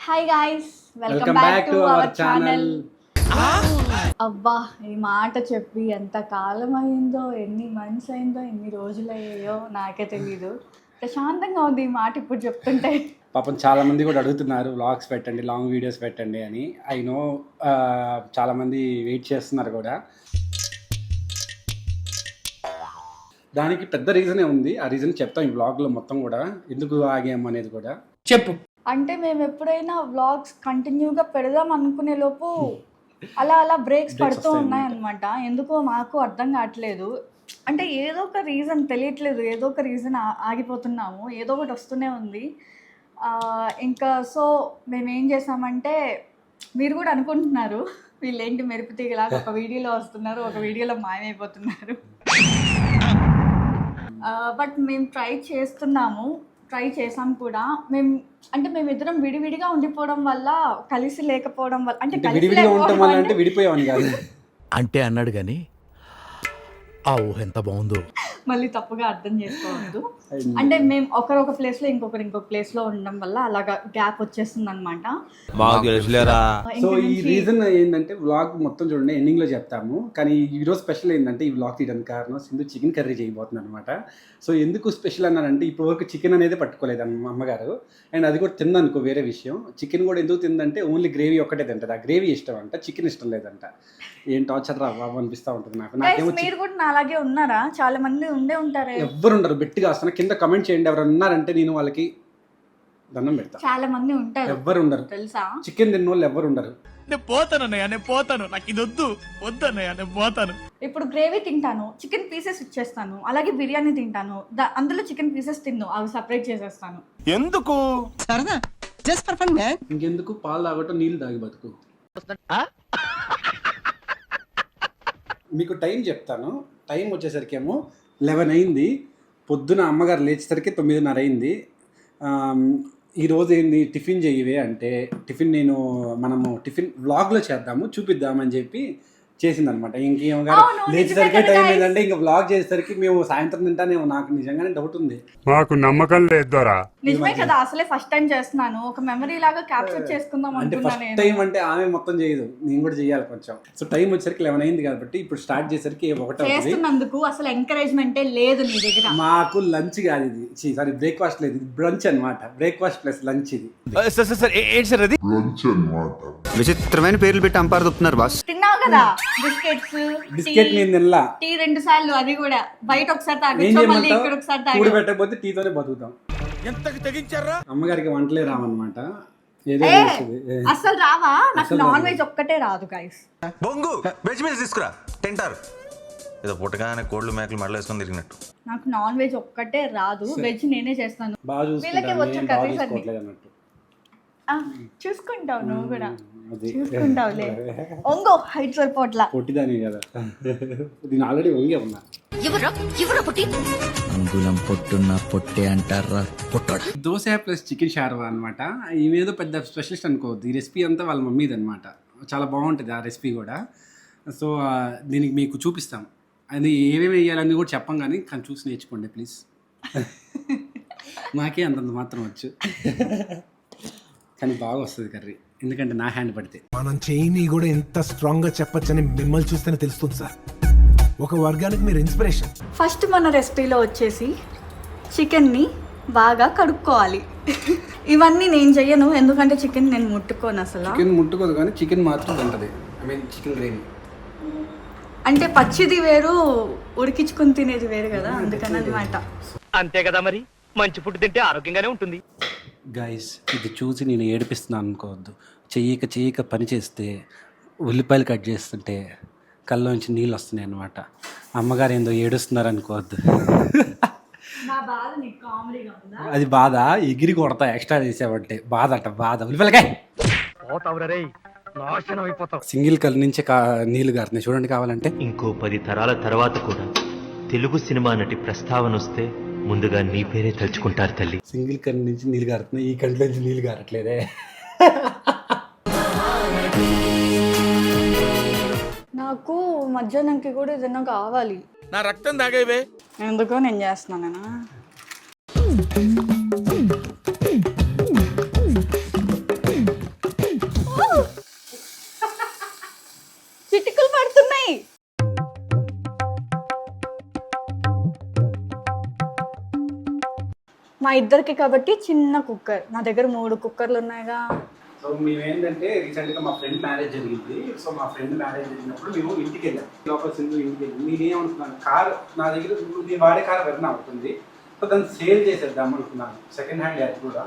Hi guys, welcome back to our channel. అబ్బా, ఈ మాట చెప్పి ఎంత కాలం అయిందో, ఎన్ని మంత్స్ అయిందో, ఎన్ని రోజులు అయ్యాయో నాకే తెలీదు. ప్రశాంతంగా ఉంది ఈ మాట ఇప్పుడు చెప్తుంటే. పాపం చాలా మంది కూడా అడుగుతున్నారు వ్లాగ్స్ పెట్టండి, లాంగ్ వీడియోస్ పెట్టండి అని. ఐ నో చాలా మంది వెయిట్ చేస్తున్నారు కూడా. దానికి పెద్ద రీజనే ఉంది. ఆ రీజన్ చెప్తాం ఈ వ్లాగ్లో మొత్తం కూడా, ఎందుకు ఆగాము అనేది కూడా చెప్పు. అంటే మేము ఎప్పుడైనా వ్లాగ్స్ కంటిన్యూగా పెడదాం అనుకునే లోపు అలా అలా బ్రేక్స్ పడుతూ ఉన్నాయన్నమాట. ఎందుకో మాకు అర్థం కావట్లేదు. అంటే ఏదో ఒక రీజన్ తెలియట్లేదు, ఏదో ఒక రీజన్ ఆగిపోతున్నాము, ఏదో ఒకటి వస్తూనే ఉంది. ఇంకా సో మేము ఏం చేసామంటే, మీరు కూడా అనుకుంటున్నారు వీళ్ళేంటి మెరుపు తీగలాగా ఒక వీడియోలో వస్తున్నారు, ఒక వీడియోలో మాయమైపోతున్నారు. బట్ మేము ట్రై చేసాం కూడా. మేమిద్దరం విడివిడిగా ఉండిపోవడం వల్ల, కలిసి లేకపోవడం వల్ల, అంటే విడిపోయామని కాదు అంటే అన్నాడు కానీ ఆ ఊహ ఎంత బాగుందో. మళ్ళీ తప్పుగా అర్థం చేసుకోవద్దు. అంటే మేము ఒకరొక ప్లేస్ లో ఇంకొక ప్లేస్ లో ఉండడం వల్ల అలాగా గ్యాప్ వచ్చేస్తుంది అనమాట. సో ఈ రీజన్ ఏంటంటే, వ్లాగ్ మొత్తం చూడండి ఎండింగ్ లో చెప్తాము. కానీ ఈ రోజు స్పెషల్ ఏంటంటే, ఈ వ్లాగ్ తీయడానికి కారణం సింధు చికెన్ కర్రీ చేయబోతుంది అనమాట. సో ఎందుకు స్పెషల్ అన్నారంటే, ఇప్పుడు వరకు చికెన్ అనేది పట్టుకోలేదు అమ్మగారు. అండ్ అది కూడా తిందనుకో వేరే విషయం. చికెన్ కూడా ఎందుకు తిందంటే, ఓన్లీ గ్రేవీ ఒక్కటే తింటది. ఆ గ్రేవీ ఇష్టం అంట, చికెన్ ఇష్టం లేదంట. ఏం టార్చర్ రా బాబు అనిపిస్తూ ఉంటుంది నాకేమో. మీరు కూడా అలాగే ఉన్నారా? చాలా మంది ఉండే ఉంటారు. ఎవ్వరు ఉండరు. బెట్టిగా వస్తున్నా, కింద కమెంట్ చేయండి ఎవరు ఉన్నారంటే నేను వాళ్ళకి దండం పెడతా. చాలా మంది ఉంటారు, ఎవ్వరు ఉండరు తెలుసా? చికెన్ తిన్న వాళ్ళు ఎవ్వరు ఉండరు. నేను పోతాను, నాకు ఇది వద్దన్నయ్య, నేను పోతాను. ఇప్పుడు గ్రేవీ తింటాను, చికెన్ పీసెస్ ఇచ్చేస్తాను. అలాగే బిర్యానీ తింటాను, అందులో చికెన్ పీసెస్ తిన్ను, అవి సపరేట్ చేసేస్తాను. ఎందుకు? సరదా, జస్ట్ ఫర్ ఫన్ మ్యాన్. ఇంకెందుకు? పాలు తాగటం, నీళ్ళు తాగి బతుకు. మీకు టైం చెప్తాను. టైం వచ్చేసరికి ఏమో 11 అయింది. పొద్దున అమ్మగారు లేచేసరికి 9:30 అయింది. ఈరోజు ఏంది టిఫిన్ చేయవే అంటే, మనము టిఫిన్ వ్లాగ్లో చేద్దాము, చూపిద్దామని చెప్పి చేసిందనమాట. ఇంకేమో లేచేసరికి టైం ఏంటంటే, ఇంకా వ్లాగ్ చేసేసరికి మేము సాయంత్రం తింటానేమో. నాకు నిజంగానే డౌట్ ఉంది. మాకు నమ్మకం లేదు. నిజమే కదా, అసలే ఫస్ట్ టైం చేస్తున్నాను. ఒక మెమరీ లాగా క్యాప్చర్ చేసుకుందాం అంటే ఫస్ట్ టైం అంటే ఆమె మొత్తం చేయదు, నేను కూడా చేయాలి కొంచెం. సో టైం వచ్చేసరికి 11 అయింది కాబట్టి ఇప్పుడు స్టార్ట్ చేసరికి 1 చేస్తున్నందుకు అసలు ఎంకరేజ్మెంటే లేదు నీ దగ్గర. మాకు లంచ్ కాదు ఇది, సారీ బ్రేక్ఫాస్ట్ లేదు, ఇది బ్రంచ్ అన్నమాట. బ్రేక్ఫాస్ట్ ప్లస్ లంచ్ ఇది. విచిత్రమైన పేర్లు పెట్టి అంపారు చెప్తున్నారు బాస్. తిన్నావు కదా బిస్కెట్ నేను తినలా. టీ 2 సార్లు, అది కూడా బయట ఒకసారి తాగొచ్చు, మళ్ళీ ఇక్కడ ఒకసారి తాగొచ్చు. పెట్టకపోతే టీతోనే బతుకుతాం. అమ్మగారికి వంటలే రావన్నమాట. ఏదో అసలు రావా? నాకు నాన్ వెజ్ ఒక్కటే రాదు గైస్. బొంగు వెజ్ మీల్స్ తీసుకురా తింటారు. ఏదో పుట్టగానే కోళ్ళు మేకలు మెడలు వేసుకొని తిరిగినట్టు. నాకు నాన్ వెజ్ ఒక్కటే రాదు, వెజ్ నేనే చేస్తాను. వీళ్ళకి వచ్చే కర్రీస్ అన్నట్టు చూసుకుంటావు, నువ్వు కూడా చూసుకుంటావులే. ఒంగో హైట్ సరిపోట్లా. పొట్టిదాని కదా, నేను ఆల్రెడీ వంగే ఉన్నా. అంగుళం పొట్టున్న పొట్టే అంటారా పొట్టాడు. దోశ ప్లస్ చికెన్ షార్వా అనమాట. ఈమెదో పెద్ద స్పెషలిస్ట్ అనుకోవద్దు. ఈ రెసిపీ అంతా వాళ్ళ మమ్మీది అనమాట. చాలా బాగుంటుంది ఆ రెసిపీ కూడా. సో దీనికి మీకు చూపిస్తాం. అది ఏమేమి వేయాలని కూడా చెప్పం, కానీ చూసి నేర్చుకోండి ప్లీజ్. నాకే అంతంత మాత్రం వచ్చు, కానీ బాగా వస్తుంది కర్రీ, ఎందుకంటే నా హ్యాండ్ పడితే. మనం చేయని కూడా ఎంత స్ట్రాంగ్ గా చెప్పొచ్చని మిమ్మల్ని చూస్తేనే తెలుస్తుంది సార్. ఒక వర్గానికి మీరు ఇన్స్పిరేషన్. ఫస్ట్ మన రెసిపీలో వచ్చేసి చికెన్ని బాగా కడుక్కోవాలి. ఇవన్నీ నేను చెయ్యను, ఎందుకంటే చికెన్ నేను ముట్టుకోను. అసలు చికెన్ ముట్టుకోదు, కానీ చికెన్ మాత్రం తింటది. I mean chicken gravy. అంటే పచ్చిది వేరు, ఉడికించుకుని తినేది వేరు కదా, అందుకని అనమాట. అంతే కదా, మరి మంచి ఫుడ్ తింటే ఆరోగ్యంగానే ఉంటుంది. గైస్, ఇది చూసి నేను ఏడిపిస్తున్నాను అనుకోవద్దు. చెయ్యక పని చేస్తే, ఉల్లిపాయలు కట్ చేస్తుంటే కళ్ళలోంచి నీళ్ళు వస్తున్నాయి అన్నమాట. అమ్మగారు ఏందో ఏడుస్తున్నారు అనుకోవద్దు. అది బాధ. ఎగిరి కొడతా ఎక్స్ట్రా చేసావంటే. బాధ ఉల్లిపాయలకాయ సింగిల్ కళ్ళ నుంచే నీళ్లు గారుతున్నాయి చూడండి. కావాలంటే ఇంకో 10 తరాల తర్వాత కూడా తెలుగు సినిమా నటి ప్రస్తావన వస్తే ముందుగా నీ పేరే తలుచుకుంటారు తల్లి. సింగిల్ కళ్ళ నుంచి నీళ్ళు గారుతున్నాయి, ఈ కళ్ళ నుంచి నీళ్ళు గారట్లేదే. నాకు మధ్యాహ్నంకి కూడా ఏదైనా కావాలి. నా రక్తం తాగేవే. ఎందుకో నేను చేస్తున్నానా. చిటికలు పడుతున్నాయి. మా ఇద్దరికి కాబట్టి చిన్న కుక్కర్, నా దగ్గర 3 కుక్కర్లు ఉన్నాయిగా. సో మేము ఏంటంటే రీసెంట్గా మా ఫ్రెండ్ మ్యారేజ్ జరిగింది. సో మా ఫ్రెండ్ మ్యారేజ్ జరిగినప్పుడు మేము ఇంటికి వెళ్ళాం. లోపల సింధు ఇంటికి వెళ్ళి నేనేమనుకున్నాను, కార్ నా దగ్గర నేను వాడే కార్ రన్ అవుతుంది. సో దాన్ని సేల్ చేసేద్దాం అనుకున్నాను. సెకండ్ హ్యాండ్ అది కూడా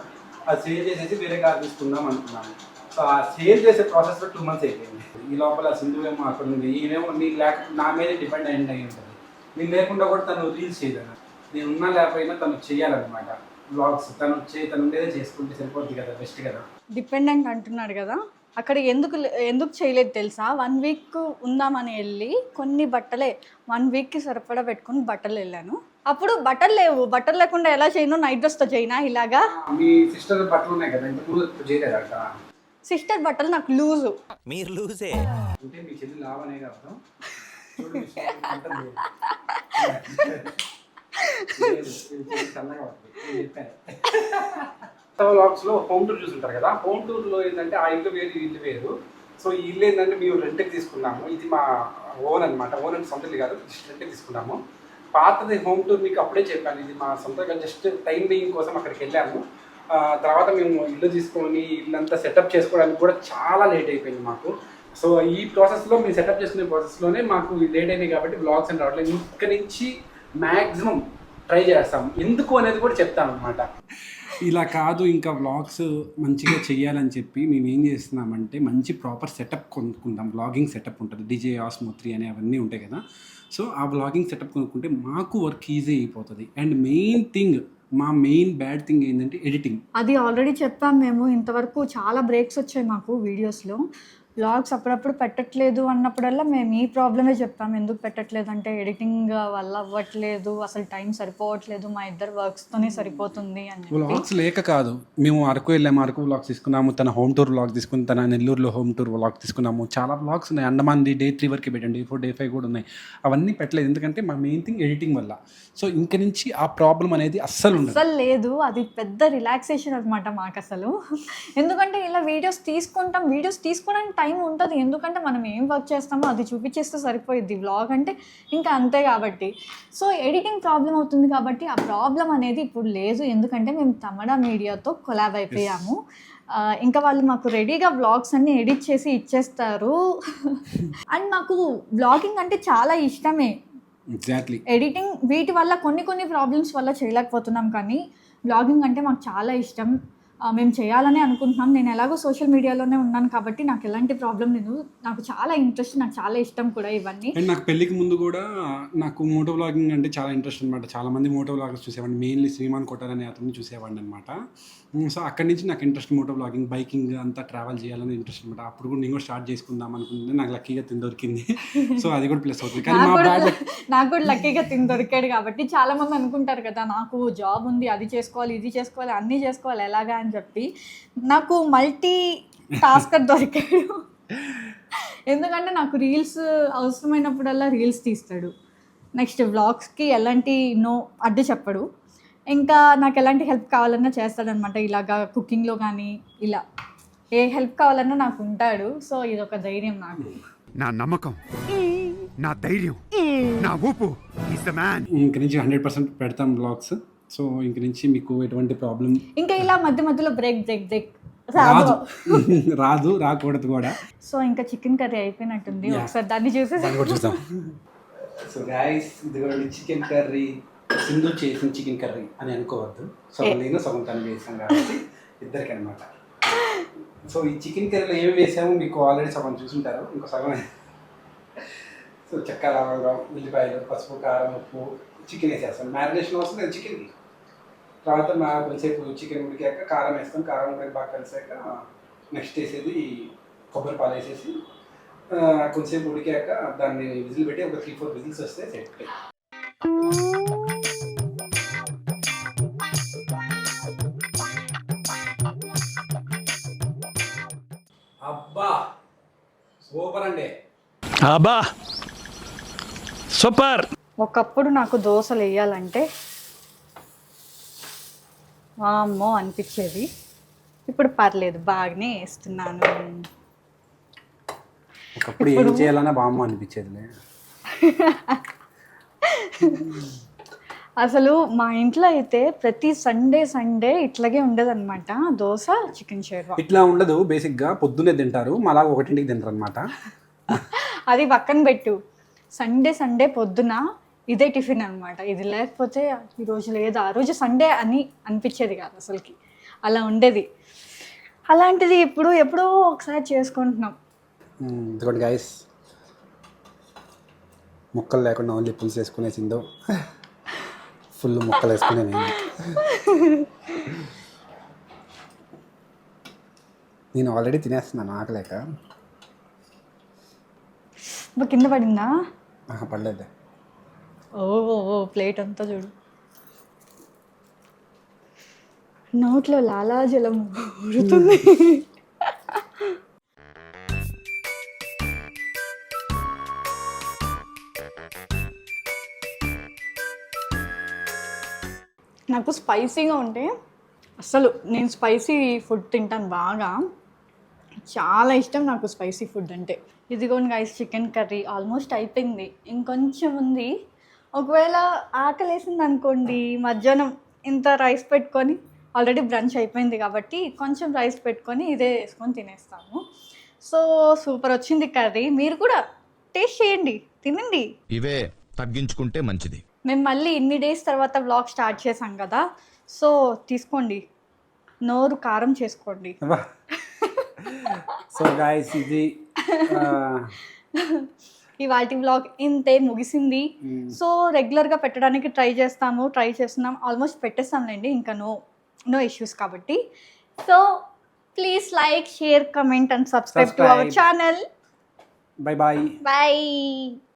అది సేల్ చేసేసి వేరే కార్ తీసుకుందాం అనుకున్నాను. సో ఆ సేల్ చేసే ప్రాసెస్లో 2 months అయిపోయింది. ఈ లోపల సింధు ఏమో అక్కడ ఉంది, ఈయనేమో నా మీదే డిపెండ్ అయి ఉంటుంది. నేను లేకుండా కూడా తను రీల్స్ చేయలేను. నేను ఉన్నా లేకపోయినా తను చేయాలన్నమాట బ్లాగ్స్. తను ఉండేదే చేసుకుంటే సరిపోద్ది కదా, బెస్ట్ కదా. డిపెండెంట్ అంటున్నాడు కదా, అక్కడ ఎందుకు చేయలేదు తెలుసా? 1 week ఉందామని వెళ్ళి కొన్ని బట్టలే 1 weekకి సరిపడా పెట్టుకుని బట్టలు వెళ్ళాను. అప్పుడు బట్టలు లేవు. బట్టలు లేకుండా ఎలా చేయను? నైట్ డ్రెస్తో చేయనా ఇలాగా? మీ సిస్టర్ బట్టలు ఉన్నాయి కదా, ఇంతకు చేయలేదట. సిస్టర్ బట్టలు నాకు లూజు. మీరు లూజే. అంటే మీ చెల్లి లావనే అర్థం. వ్లాగ్స్ లో హోమ్ టూర్ చూసుంటారు కదా, హోమ్ టూర్ లో ఏంటంటే ఆ ఇల్లు వేరు ఈ ఇల్లు వేరు. సో ఈ ఇల్లు ఏంటంటే మేము రెంట్కి తీసుకున్నాము. ఇది మా ఓన్ అనమాట. ఓన్ అంటే సొంత ఇల్లు కాదు, రెంట్కి తీసుకున్నాము. పాతది హోమ్ టూర్ మీకు అప్పుడే చెప్పాను, ఇది మా సొంతగా జస్ట్ టైం బీయింగ్ కోసం అక్కడికి వెళ్ళాము. తర్వాత మేము ఇల్లు తీసుకొని ఇల్లంతా సెటప్ చేసుకోవడానికి కూడా చాలా లేట్ అయిపోయింది మాకు. సో ఈ ప్రాసెస్లో మేము సెటప్ చేసుకునే ప్రాసెస్లోనే మాకు లేట్ అయినాయి కాబట్టి బ్లాగ్స్ అని రావట్లేదు. ఇక్కడ నుంచి మ్యాక్సిమం ట్రై చేస్తాం, ఎందుకు అనేది కూడా చెప్తాను అనమాట. ఇలా కాదు ఇంకా వ్లాగ్స్ మంచిగా చేయాలని చెప్పి మేము ఏం చేస్తున్నామంటే మంచి ప్రాపర్ సెటప్ కొనుక్కుంటాం. వ్లాగింగ్ సెటప్ ఉంటుంది, DJI Osmo 3 అని అవన్నీ ఉంటాయి కదా. సో ఆ వ్లాగింగ్ సెటప్ కొనుక్కుంటే మాకు వర్క్ ఈజీ అయిపోతుంది. అండ్ మెయిన్ బ్యాడ్ థింగ్ ఏంటంటే ఎడిటింగ్. అది ఆల్రెడీ చెప్పాం మేము. ఇంతవరకు చాలా బ్రేక్స్ వచ్చాయి మాకు వీడియోస్లో. వ్లాగ్స్ అప్పుడప్పుడు పెట్టట్లేదు అన్నప్పుడల్లా మేము ఈ ప్రాబ్లమే చెప్పాము. ఎందుకు పెట్టట్లేదు అంటే ఎడిటింగ్ వల్ల అవ్వట్లేదు, అసలు టైం సరిపోవట్లేదు, మా ఇద్దరు వర్క్స్తోనే సరిపోతుంది అని. వ్లాగ్స్ లేక కాదు, మేము అరకు వెళ్ళాము, అరకు వ్లాగ్స్ తీసుకున్నాము, తన హోమ్ టూర్ వ్లాగ్ తీసుకుని, తన నెల్లూరులో హోమ్ టూర్ వ్లాగ్ తీసుకున్నాము. చాలా వ్లాగ్స్ ఉన్నాయి. అండమాన్ది Day 3 వరకు పెట్టండి, Day 4 Day 5 కూడా ఉన్నాయి. అవన్నీ పెట్టలేదు ఎందుకంటే మా మెయిన్ థింగ్ ఎడిటింగ్ వల్ల. సో ఇంక నుంచి ఆ ప్రాబ్లం అనేది అస్సలు లేదు. అది పెద్ద రిలాక్సేషన్ అనమాట మాకు అసలు. ఎందుకంటే ఇలా వీడియోస్ తీసుకోవడానికి టైం ఉంటుంది. ఎందుకంటే మనం ఏం వర్క్ చేస్తామో అది చూపించేస్తే సరిపోయిద్ది. వ్లాగ్ అంటే ఇంకా అంతే కాబట్టి. సో ఎడిటింగ్ ప్రాబ్లం అవుతుంది కాబట్టి ఆ ప్రాబ్లం అనేది ఇప్పుడు లేదు. ఎందుకంటే మేము తమడా మీడియాతో కొలాబ్ అయిపోయాము. ఇంకా వాళ్ళు మాకు రెడీగా వ్లాగ్స్ అన్ని ఎడిట్ చేసి ఇచ్చేస్తారు. అండ్ మాకు వ్లాగింగ్ అంటే చాలా ఇష్టమే. ఎగ్జాక్ట్లీ. ఎడిటింగ్ వీటి వల్ల కొన్ని ప్రాబ్లమ్స్ వల్ల చేయలేకపోతున్నాం, కానీ వ్లాగింగ్ అంటే మాకు చాలా ఇష్టం. మేము చేయాలని అనుకుంటున్నాం. నేను ఎలాగో సోషల్ మీడియాలోనే ఉన్నాను కాబట్టి నాకు ఎలాంటి ప్రాబ్లం లేదు. నాకు చాలా ఇంట్రెస్ట్, నాకు చాలా ఇష్టం కూడా ఇవన్నీ. అండ్ నాకు పెళ్ళికి ముందు కూడా నాకు మోటో వ్లాగింగ్ అంటే చాలా ఇంట్రెస్ట్ అనమాట. చాలామంది మోటో వ్లాగర్స్ చూసేవాడిని, మెయిన్లీ శ్రీమాన్ కోటర్ అనే అతన్ని చూసేవాడిని అనమాట. సో అక్కడి నుంచి నాకు ఇంట్రెస్ట్ మోటో వ్లాగింగ్, బైకింగ్ అంతా ట్రావెల్ చేయాలని ఇంట్రెస్ట్ అనమాట. అప్పుడు కూడా నేను కూడా స్టార్ట్ చేసుకుందాం అనుకుంటే నాకు లక్కీగా తిని దొరికింది. సో అది కూడా ప్లస్ అవుతుంది. కానీ నాకు కూడా లక్కీగా తిని దొరికాడు కాబట్టి చాలా మంది అనుకుంటారు కదా, నాకు జాబ్ ఉంది, అది చేసుకోవాలి, ఇది చేసుకోవాలి, అన్నీ చేసుకోవాలి ఎలాగా అని చెప్పి. నాకు మల్టీ టాస్కర్ దొరికాడు. ఎందుకంటే నాకు రీల్స్ అవసరమైనప్పుడల్లా రీల్స్ తీస్తాడు. నెక్స్ట్ వ్లాగ్స్కి ఎలాంటి అడ్డు చెప్పడు. ఇంకా నాకు ఎలాంటి హెల్ప్ కావాలన్నా చేస్తాడనమాట. ఇలాగా కుకింగ్లో కానీ ఇలా ఏ హెల్ప్ కావాలన్నా నాకు ఉంటాడు. సో ఇదొక ధైర్యం నాకు. నా నమ్మకం, నా ధైర్యం, నా ఊపు ఇస్ ద మ్యాన్. ఇంక నుంచి 100% పెడతాం వ్లాగ్స్. సో ఇంక నుంచి మీకు ఎటువంటి ప్రాబ్లం ఇంకా ఇలా మధ్యలో బ్రేక్ రాకూడదు కూడా. సో ఇంకా చికెన్ కర్రీ అయిపోయినట్టుంది. ఒకసారి దాన్ని చూసాం. సో గైస్, ఇదిగోండి చికెన్ కర్రీ. సింధు చేసిన చికెన్ కర్రీ అని అనుకోవద్దు. సగం నేను సగం తను వేసాను కాబట్టి ఇద్దరికి అనమాట. సో ఈ చికెన్ కర్రీలో ఏమి వేసామో మీకు ఆల్రెడీ సగం చూసుంటారు, ఇంకో సగం. సో చెక్క, లవంగం, ఉల్లిపాయలు, పసుపు, కారం, ఉప్పు, చికెన్ వేసేస్తాం. మ్యారినేషన్ అవసరం లేదు చికెన్కి. తర్వాత కొంచెంసేపు చికెన్ ఉడికాక కారం వేస్తాం. కారం కూడా బాగా కలిసాక నెక్స్ట్ వేసేది కొబ్బరి పాలు వేసేసి కొంచెంసేపు ఉడికాక దాన్ని విజిల్ పెట్టి ఒక 3-4 విజిల్స్ వస్తే సెట్. అబ్బా సూపర్ అండి. అబ్బా సూపర్. ఒకప్పుడు నాకు దోశలు వేయాలంటే అమ్మో అనిపించేది. ఇప్పుడు పర్లేదు, బాగానే వేస్తున్నాను. ఒకప్పుడు ఏం చేయాలన్నా బామ్మ అనిపించేదిలే. అసలు మా ఇంట్లో అయితే ప్రతి సండే ఇట్లాగే ఉండదన్నమాట, దోశ చికెన్ షేర్వా. ఇట్లా ఉండదు బేసిక్గా, పొద్దున్నే తింటారు, మళ్ళా 1ంటికి తింటారు అనమాట. అది పక్కన పెట్టు, సండే పొద్దున ఇదే టిఫిన్ అనమాట. ఇది లేకపోతే ఈరోజు లేదు, ఆ రోజు సండే అని అనిపించేది కాదు అసలుకి, అలా ఉండేది. అలాంటిది ఇప్పుడు ఎప్పుడో ఒకసారి చేసుకుంటున్నాం. ఇదిగోండి గైస్, ముక్కలు లేకుండా ఓన్లీ పులుసు వేసుకునేసిందో, ఫుల్ ముక్కలు వేసుకునే నేను ఆల్రెడీ తినేస్తున్నాను ఆకలేక. కింద పడిందా? పడలేదు. ఓ ప్లేట్ అంతా చూడు, నోట్లో లాలాజలం ఊరుతుంది. నాకు స్పైసీగా ఉంటే అసలు, నేను స్పైసీ ఫుడ్ తింటాను బాగా, చాలా ఇష్టం నాకు స్పైసీ ఫుడ్ అంటే. ఇదిగోండి గైస్, చికెన్ కర్రీ ఆల్మోస్ట్ అయిపోయింది, ఇంకొంచెం ఉంది. ఒకవేళ ఆకలేసింది అనుకోండి, మధ్యాహ్నం ఇంత రైస్ పెట్టుకొని, ఆల్రెడీ బ్రంచ్ అయిపోయింది కాబట్టి కొంచెం రైస్ పెట్టుకొని ఇదే వేసుకొని తినేస్తాము. సో సూపర్ వచ్చింది కర్రీ, మీరు కూడా టేస్ట్ చేయండి, తినండి. ఇవే తగ్గించుకుంటే మంచిది. మేము మళ్ళీ ఇన్ని డేస్ తర్వాత వ్లాగ్ స్టార్ట్ చేసాం కదా, సో తీసుకోండి, నోరు కారం చేసుకోండి. సో గాయస్, ఇది ఇవాల్టి వ్లాగ్ ఇంతే, ముగిసింది. సో రెగ్యులర్గా పెట్టడానికి ట్రై చేస్తున్నాం, ఆల్మోస్ట్ పెట్టేస్తాంలేండి, ఇంకా నో ఇష్యూస్ కాబట్టి. So please like, share, comment and subscribe to our channel. Bye bye. Bye.